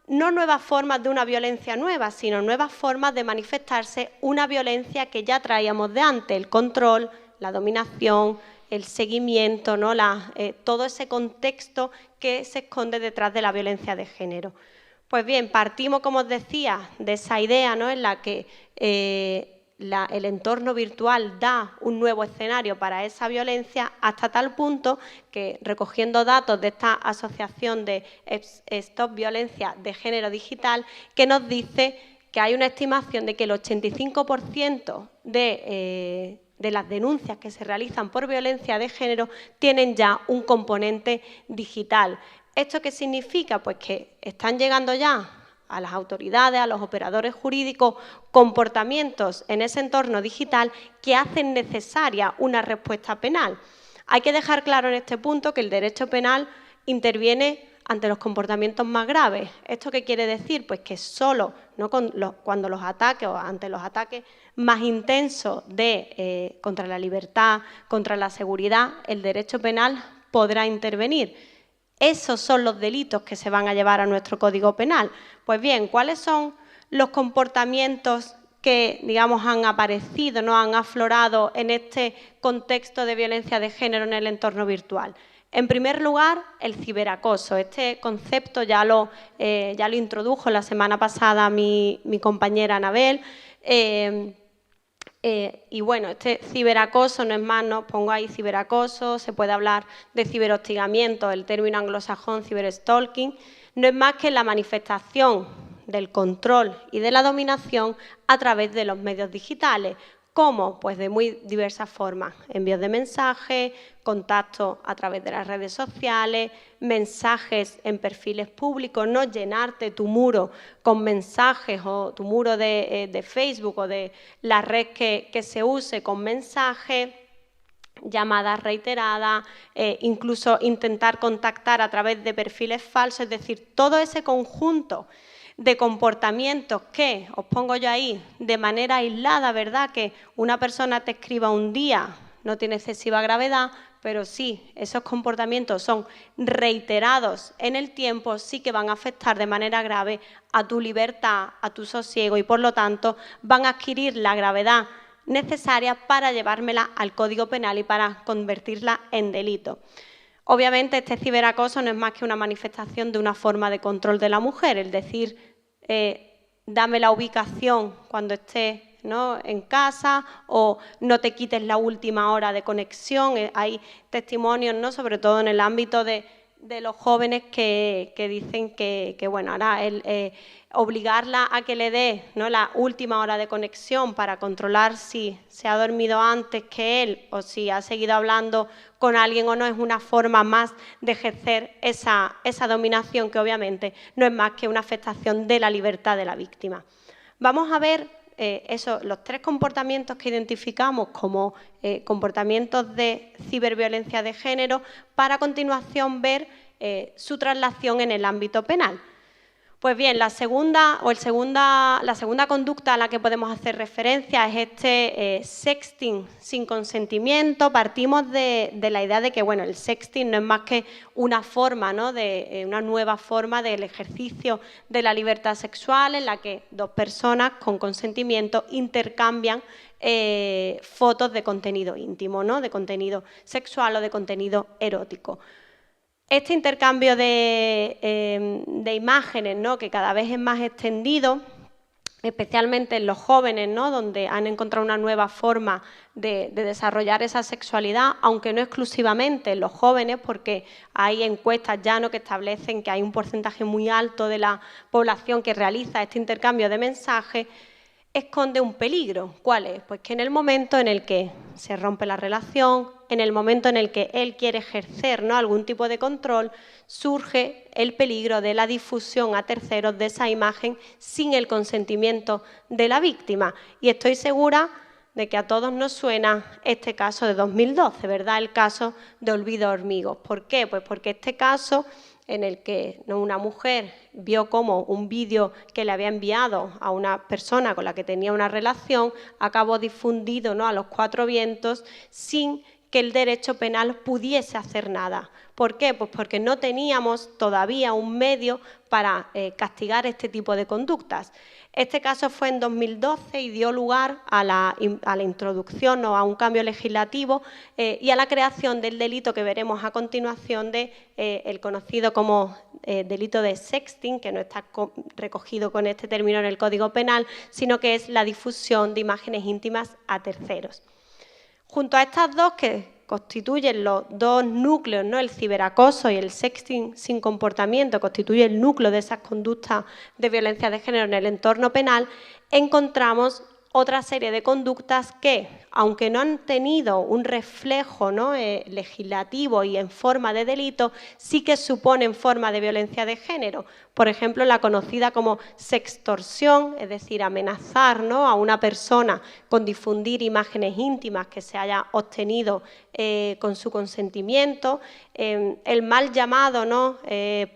no nuevas formas de una violencia nueva, sino nuevas formas de manifestarse una violencia que ya traíamos de antes: el control, la dominación, el seguimiento, ¿no?, todo ese contexto que se esconde detrás de la violencia de género. Pues bien, partimos, como os decía, de esa idea, ¿no?, en la que el entorno virtual da un nuevo escenario para esa violencia, hasta tal punto que, recogiendo datos de esta asociación de Stop Violencia de Género Digital, que nos dice que hay una estimación de que el 85% de las denuncias que se realizan por violencia de género tienen ya un componente digital. ¿Esto qué significa? Pues que están llegando ya a las autoridades, a los operadores jurídicos, comportamientos en ese entorno digital que hacen necesaria una respuesta penal. Hay que dejar claro en este punto que el derecho penal interviene ante los comportamientos más graves. ¿Esto qué quiere decir? Pues que solo, ¿no?, cuando los ataques o ante los ataques más intensos contra la libertad, contra la seguridad, el derecho penal podrá intervenir. Esos son los delitos que se van a llevar a nuestro Código Penal. Pues bien, ¿cuáles son los comportamientos que, digamos, han aparecido, no han aflorado en este contexto de violencia de género en el entorno virtual? En primer lugar, el ciberacoso. Este concepto ya lo introdujo la semana pasada mi compañera Anabel. Y bueno, este ciberacoso no es más, no pongo ahí ciberacoso, se puede hablar de ciberhostigamiento, el término anglosajón ciberstalking, no es más que la manifestación del control y de la dominación a través de los medios digitales. ¿Cómo? Pues de muy diversas formas. Envíos de mensajes, contactos a través de las redes sociales, mensajes en perfiles públicos, no llenarte tu muro con mensajes o tu muro de Facebook o de la red que se use con mensajes, llamadas reiteradas, incluso intentar contactar a través de perfiles falsos, es decir, todo ese conjunto de comportamientos que, os pongo yo ahí, de manera aislada, ¿verdad?, que una persona te escriba un día no tiene excesiva gravedad, pero sí, esos comportamientos son reiterados en el tiempo, sí que van a afectar de manera grave a tu libertad, a tu sosiego y, por lo tanto, van a adquirir la gravedad necesaria para llevármela al Código Penal y para convertirla en delito. Obviamente, este ciberacoso no es más que una manifestación de una forma de control de la mujer, es decir, dame la ubicación cuando estés, ¿no?, en casa, o no te quites la última hora de conexión. Hay testimonios, ¿no?, sobre todo en el ámbito de los jóvenes que dicen que bueno, ahora obligarla a que le dé, ¿no?, la última hora de conexión para controlar si se ha dormido antes que él o si ha seguido hablando con alguien o no, es una forma más de ejercer esa dominación, que obviamente no es más que una afectación de la libertad de la víctima. Vamos a ver los tres comportamientos que identificamos como comportamientos de ciberviolencia de género, para a continuación ver su traslación en el ámbito penal. Pues bien, la segunda conducta a la que podemos hacer referencia es este sexting sin consentimiento. Partimos de la idea de que, bueno, el sexting no es más que una forma, ¿no?, una nueva forma del ejercicio de la libertad sexual, en la que dos personas con consentimiento intercambian fotos de contenido íntimo, ¿no?, de contenido sexual o de contenido erótico. Este intercambio de imágenes, ¿no?, que cada vez es más extendido, especialmente en los jóvenes, ¿no?, donde han encontrado una nueva forma de desarrollar esa sexualidad, aunque no exclusivamente en los jóvenes, porque hay encuestas ya, ¿no?, que establecen que hay un porcentaje muy alto de la población que realiza este intercambio de mensajes, esconde un peligro. ¿Cuál es? Pues que en el momento en el que se rompe la relación, en el momento en el que él quiere ejercer, ¿no?, algún tipo de control, surge el peligro de la difusión a terceros de esa imagen sin el consentimiento de la víctima. Y estoy segura de que a todos nos suena este caso de 2012, ¿verdad?, el caso de Olvido Hormigos. ¿Por qué? Pues porque este caso, en el que una mujer vio cómo un vídeo que le había enviado a una persona con la que tenía una relación acabó difundido, ¿no?, a los cuatro vientos, sin que el derecho penal pudiese hacer nada. ¿Por qué? Pues porque no teníamos todavía un medio para castigar este tipo de conductas. Este caso fue en 2012 y dio lugar a la introducción o a un cambio legislativo y a la creación del delito que veremos a continuación de el conocido como delito de sexting, que no está recogido con este término en el Código Penal, sino que es la difusión de imágenes íntimas a terceros. Junto a estas dos, que constituyen los dos núcleos, ¿no? El ciberacoso y el sexting sin comportamiento, constituye el núcleo de esas conductas de violencia de género en el entorno penal, encontramos otra serie de conductas que, aunque no han tenido un reflejo, ¿no? Legislativo y en forma de delito, sí que suponen forma de violencia de género. Por ejemplo, la conocida como sextorsión, es decir, amenazar, ¿no? a una persona con difundir imágenes íntimas que se haya obtenido con su consentimiento. El mal llamado, ¿no?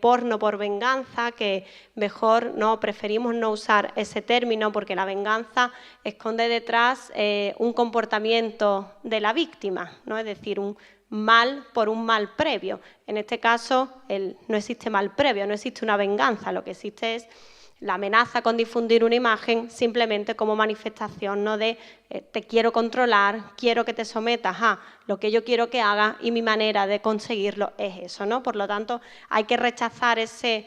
Porno por venganza, que mejor no preferimos no usar ese término porque la venganza esconde detrás un comportamiento de la víctima, ¿no? Es decir, un mal por un mal previo. En este caso no existe mal previo, no existe una venganza, lo que existe es la amenaza con difundir una imagen simplemente como manifestación, ¿no? de te quiero controlar, quiero que te sometas a lo que yo quiero que hagas y mi manera de conseguirlo es eso, ¿no? Por lo tanto, hay que rechazar ese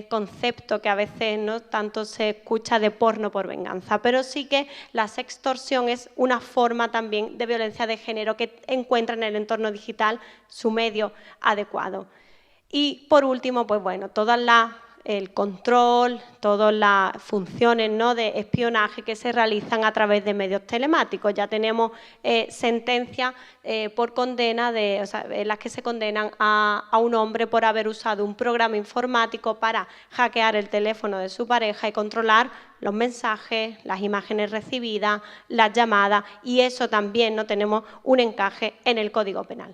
concepto que a veces no tanto se escucha de porno por venganza, pero sí que la sextorsión es una forma también de violencia de género que encuentra en el entorno digital su medio adecuado. Y por último, pues bueno, el control, todas las funciones, ¿no? de espionaje que se realizan a través de medios telemáticos. Ya tenemos sentencias por condena, en las que se condenan a un hombre por haber usado un programa informático para hackear el teléfono de su pareja y controlar los mensajes, las imágenes recibidas, las llamadas, y eso también no tenemos un encaje en el Código Penal.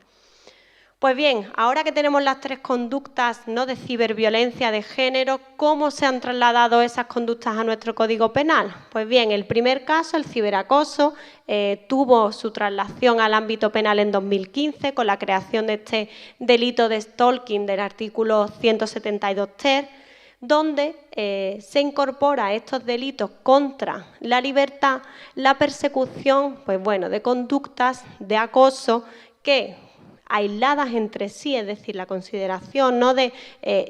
Pues bien, ahora que tenemos las tres conductas, ¿no? de ciberviolencia de género, ¿cómo se han trasladado esas conductas a nuestro Código Penal? Pues bien, el primer caso, el ciberacoso, tuvo su traslación al ámbito penal en 2015 con la creación de este delito de stalking del artículo 172 ter, donde se incorpora a estos delitos contra la libertad la persecución, pues bueno, de conductas de acoso que, aisladas entre sí, es decir, la consideración, ¿no? de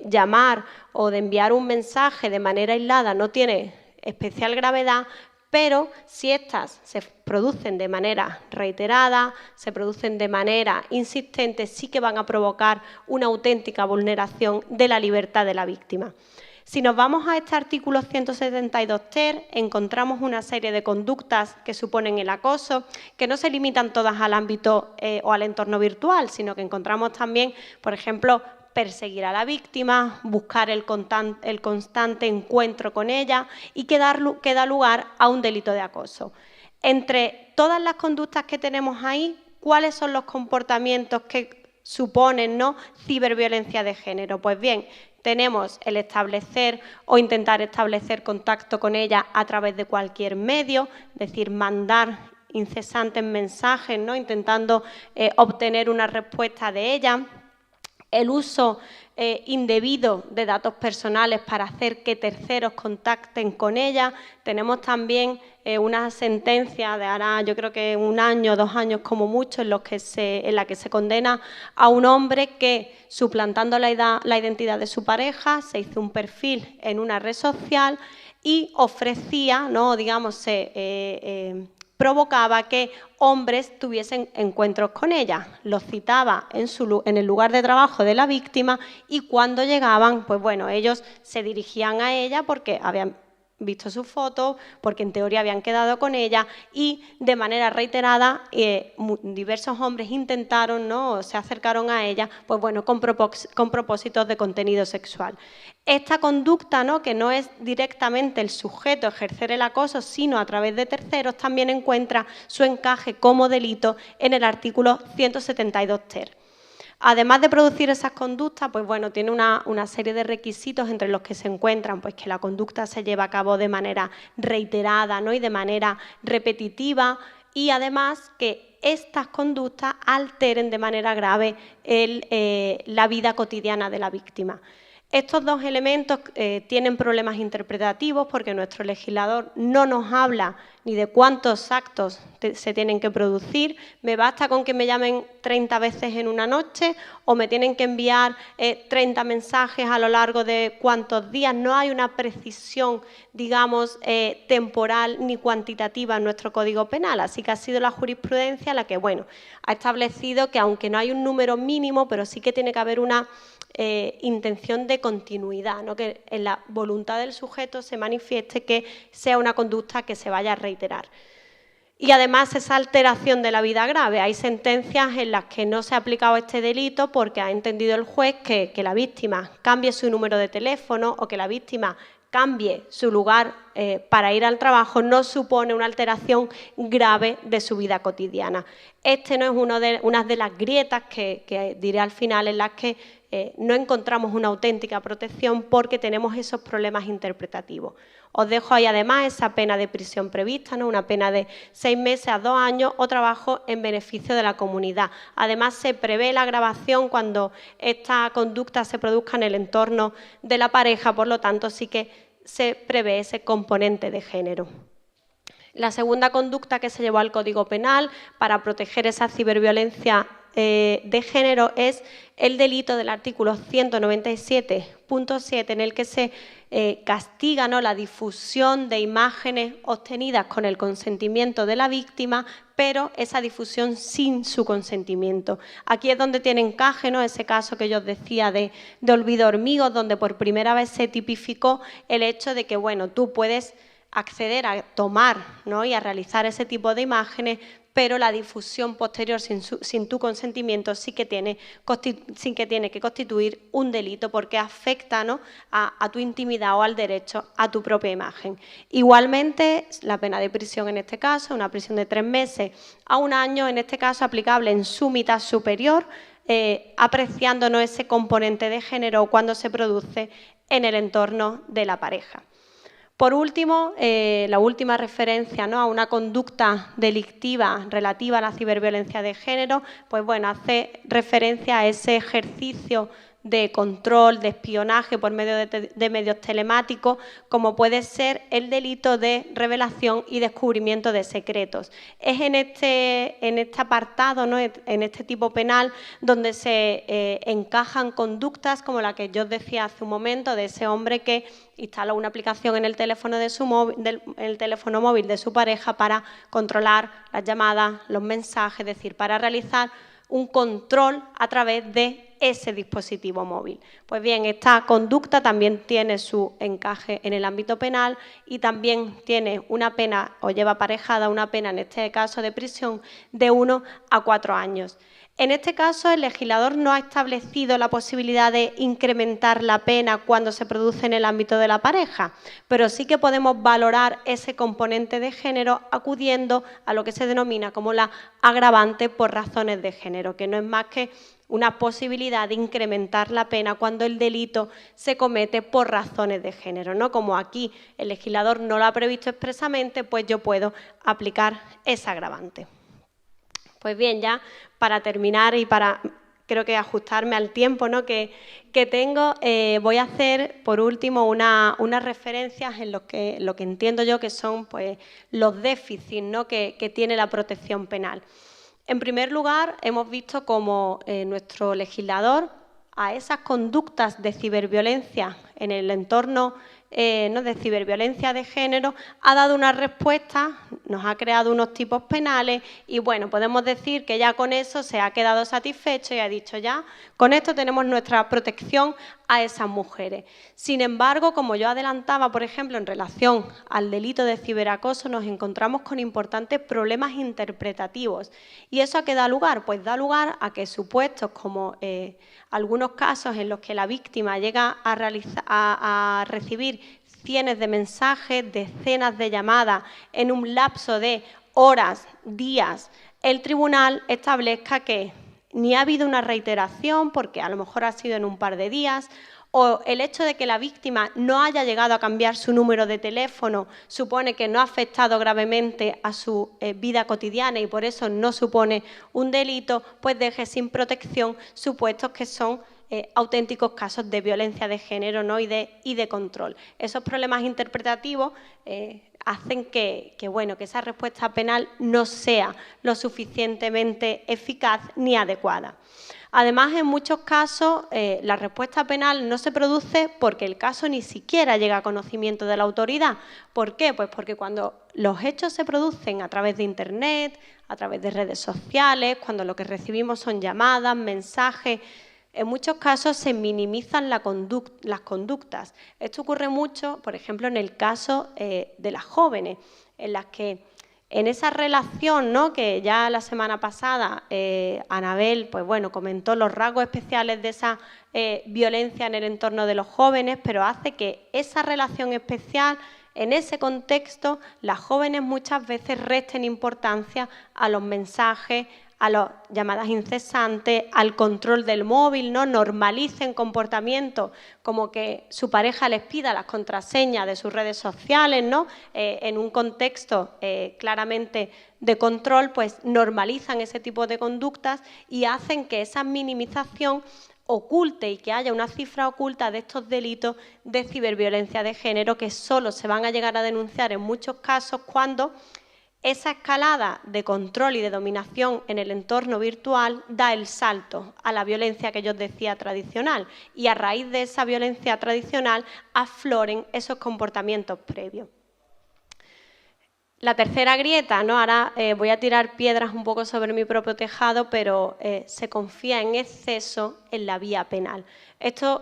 llamar o de enviar un mensaje de manera aislada no tiene especial gravedad, pero si estas se producen de manera reiterada, se producen de manera insistente, sí que van a provocar una auténtica vulneración de la libertad de la víctima. Si nos vamos a este artículo 172 ter, encontramos una serie de conductas que suponen el acoso, que no se limitan todas al ámbito o al entorno virtual, sino que encontramos también, por ejemplo, perseguir a la víctima, buscar el constante encuentro con ella y que da lugar a un delito de acoso. Entre todas las conductas que tenemos ahí, ¿cuáles son los comportamientos que suponen, ¿no? ciberviolencia de género? Pues bien, tenemos el establecer o intentar establecer contacto con ella a través de cualquier medio, es decir, mandar incesantes mensajes, ¿no? intentando obtener una respuesta de ella. El uso indebido de datos personales para hacer que terceros contacten con ella. Tenemos también una sentencia de ahora, yo creo que 1 año, 2 años como mucho, en la que se condena a un hombre que, suplantando la identidad de su pareja, se hizo un perfil en una red social y ofrecía, ¿no? digamos, provocaba que hombres tuviesen encuentros con ella. Los citaba en el lugar de trabajo de la víctima y cuando llegaban, pues bueno, ellos se dirigían a ella porque habían visto su foto, porque en teoría habían quedado con ella y de manera reiterada diversos hombres intentaron, ¿no? se acercaron a ella, pues bueno, con propósitos de contenido sexual. Esta conducta, ¿no? que no es directamente el sujeto ejercer el acoso, sino a través de terceros, también encuentra su encaje como delito en el artículo 172 ter. Además de producir esas conductas, pues bueno, tiene una serie de requisitos entre los que se encuentran pues que la conducta se lleva a cabo de manera reiterada, ¿no? y de manera repetitiva, y además que estas conductas alteren de manera grave la vida cotidiana de la víctima. Estos dos elementos tienen problemas interpretativos porque nuestro legislador no nos habla ni de cuántos actos se tienen que producir. Me basta con que me llamen 30 veces en una noche o me tienen que enviar 30 mensajes a lo largo de cuántos días. No hay una precisión, digamos, temporal ni cuantitativa en nuestro Código Penal. Así que ha sido la jurisprudencia la que, bueno, ha establecido que aunque no hay un número mínimo, pero sí que tiene que haber una intención de continuidad, ¿no? Que en la voluntad del sujeto se manifieste que sea una conducta que se vaya a reiterar. Y además esa alteración de la vida grave. Hay sentencias en las que no se ha aplicado este delito porque ha entendido el juez que la víctima cambie su número de teléfono o que la víctima cambie su lugar para ir al trabajo no supone una alteración grave de su vida cotidiana. Este no es una de las grietas que diré al final en las que no encontramos una auténtica protección porque tenemos esos problemas interpretativos. Os dejo ahí además esa pena de prisión prevista, ¿no? Una pena de 6 meses a 2 años o trabajo en beneficio de la comunidad. Además, se prevé la agravación cuando esta conducta se produzca en el entorno de la pareja, por lo tanto, sí que se prevé ese componente de género. La segunda conducta que se llevó al Código Penal para proteger esa ciberviolencia de género es el delito del artículo 197.7 en el que se castiga, ¿no?, la difusión de imágenes obtenidas con el consentimiento de la víctima, pero esa difusión sin su consentimiento. Aquí es donde tiene encaje, ¿no?, ese caso que yo os decía de Olvido Hormigos, donde por primera vez se tipificó el hecho de que, bueno, tú puedes acceder a tomar, ¿no?, y a realizar ese tipo de imágenes, pero la difusión posterior sin tu consentimiento sí que tiene que constituir un delito porque afecta, ¿no?, a tu intimidad o al derecho a tu propia imagen. Igualmente, la pena de prisión en este caso, una prisión de 3 meses a 1 año, en este caso aplicable en su mitad superior, apreciando, ¿no?, ese componente de género cuando se produce en el entorno de la pareja. Por último, la última referencia, ¿no?, a una conducta delictiva relativa a la ciberviolencia de género, pues bueno, hace referencia a ese ejercicio de control, de espionaje por medio de medios telemáticos, como puede ser el delito de revelación y descubrimiento de secretos. Es en este apartado, ¿no?, en este tipo penal, donde se encajan conductas como la que yo os decía hace un momento, de ese hombre que instala una aplicación en el teléfono el teléfono móvil de su pareja para controlar las llamadas, los mensajes, es decir, para realizar un control a través de ese dispositivo móvil. Pues bien, esta conducta también tiene su encaje en el ámbito penal y también tiene una pena o lleva aparejada una pena, en este caso de prisión, de 1 a 4 años. En este caso, el legislador no ha establecido la posibilidad de incrementar la pena cuando se produce en el ámbito de la pareja, pero sí que podemos valorar ese componente de género acudiendo a lo que se denomina como la agravante por razones de género, que no es más que una posibilidad de incrementar la pena cuando el delito se comete por razones de género, ¿no? Como aquí el legislador no lo ha previsto expresamente, pues yo puedo aplicar esa agravante. Pues bien, ya para terminar y para, creo que ajustarme al tiempo, ¿no?, que tengo, voy a hacer por último unas referencias en lo que entiendo yo que son, pues, los déficits, ¿no?, que tiene la protección penal. En primer lugar, hemos visto cómo nuestro legislador a esas conductas de ciberviolencia en el entorno ¿no?, de ciberviolencia de género ha dado una respuesta, nos ha creado unos tipos penales y bueno, podemos decir que ya con eso se ha quedado satisfecho y ha dicho ya, con esto tenemos nuestra protección a esas mujeres. Sin embargo, como yo adelantaba, por ejemplo, en relación al delito de ciberacoso, nos encontramos con importantes problemas interpretativos. ¿Y eso a qué da lugar? Pues da lugar a que supuestos como algunos casos en los que la víctima llega a recibir cientos de mensajes, decenas de llamadas en un lapso de horas, días, el tribunal establezca que ni ha habido una reiteración, porque a lo mejor ha sido en un par de días, o el hecho de que la víctima no haya llegado a cambiar su número de teléfono supone que no ha afectado gravemente a su vida cotidiana y por eso no supone un delito, pues deje sin protección supuestos que son auténticos casos de violencia de género, ¿no? y de control. Esos problemas interpretativos hacen que esa respuesta penal no sea lo suficientemente eficaz ni adecuada. Además, en muchos casos, la respuesta penal no se produce porque el caso ni siquiera llega a conocimiento de la autoridad. ¿Por qué? Pues porque cuando los hechos se producen a través de Internet, a través de redes sociales, cuando lo que recibimos son llamadas, mensajes, en muchos casos se minimizan las conductas. Esto ocurre mucho, por ejemplo, en el caso de las jóvenes, en las que en esa relación, ¿no?, que ya la semana pasada Anabel comentó los rasgos especiales de esa violencia en el entorno de los jóvenes, pero hace que esa relación especial, en ese contexto, las jóvenes muchas veces resten importancia a los mensajes, a las llamadas incesantes, al control del móvil, ¿no? Normalicen comportamientos como que su pareja les pida las contraseñas de sus redes sociales, ¿no? En un contexto claramente de control, pues normalizan ese tipo de conductas y hacen que esa minimización oculte y que haya una cifra oculta de estos delitos de ciberviolencia de género que solo se van a llegar a denunciar en muchos casos cuando esa escalada de control y de dominación en el entorno virtual da el salto a la violencia que yo os decía tradicional y a raíz de esa violencia tradicional afloren esos comportamientos previos. La tercera grieta, ¿no? Ahora voy a tirar piedras un poco sobre mi propio tejado, pero se confía en exceso en la vía penal.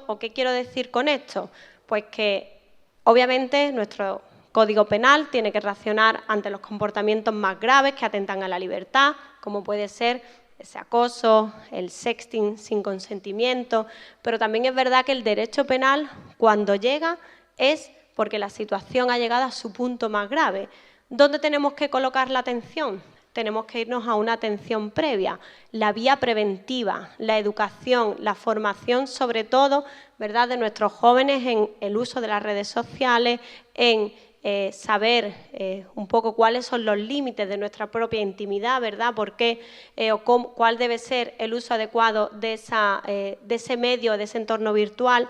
¿O qué quiero decir con esto? Pues que obviamente nuestro Código Penal tiene que reaccionar ante los comportamientos más graves que atentan a la libertad, como puede ser ese acoso, el sexting sin consentimiento, pero también es verdad que el derecho penal, cuando llega, es porque la situación ha llegado a su punto más grave. ¿Dónde tenemos que colocar la atención? Tenemos que irnos a una atención previa, la vía preventiva, la educación, la formación, sobre todo, ¿verdad?, de nuestros jóvenes en el uso de las redes sociales, en saber un poco cuáles son los límites de nuestra propia intimidad, ¿verdad?, cuál debe ser el uso adecuado de ese medio, de ese entorno virtual.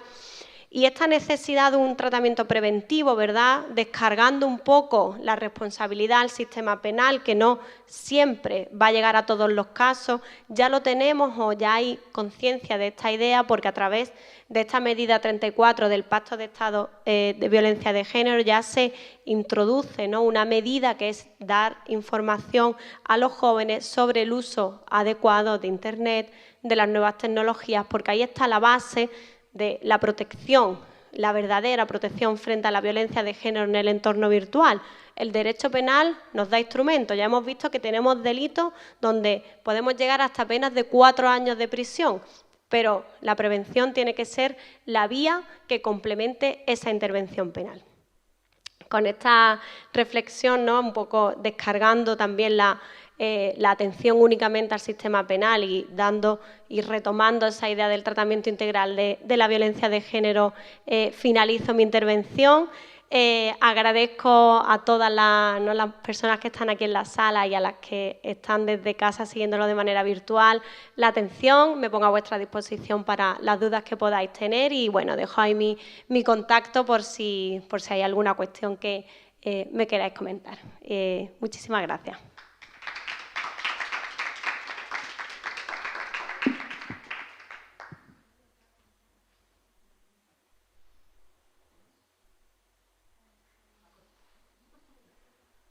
Y esta necesidad de un tratamiento preventivo, ¿verdad?, descargando un poco la responsabilidad al sistema penal, que no siempre va a llegar a todos los casos, ya lo tenemos o ya hay conciencia de esta idea porque a través de esta medida 34 del Pacto de Estado de Violencia de Género ya se introduce, ¿no?, una medida que es dar información a los jóvenes sobre el uso adecuado de Internet, de las nuevas tecnologías, porque ahí está la base de la protección, la verdadera protección frente a la violencia de género en el entorno virtual. El derecho penal nos da instrumentos. Ya hemos visto que tenemos delitos donde podemos llegar hasta penas de 4 años de prisión, pero la prevención tiene que ser la vía que complemente esa intervención penal. Con esta reflexión, ¿no?, un poco descargando también la atención únicamente al sistema penal y retomando esa idea del tratamiento integral de la violencia de género, finalizo mi intervención. Agradezco a todas las personas que están aquí en la sala y a las que están desde casa siguiéndolo de manera virtual la atención. Me pongo a vuestra disposición para las dudas que podáis tener y bueno, dejo ahí mi contacto por si hay alguna cuestión que me queráis comentar. Muchísimas gracias.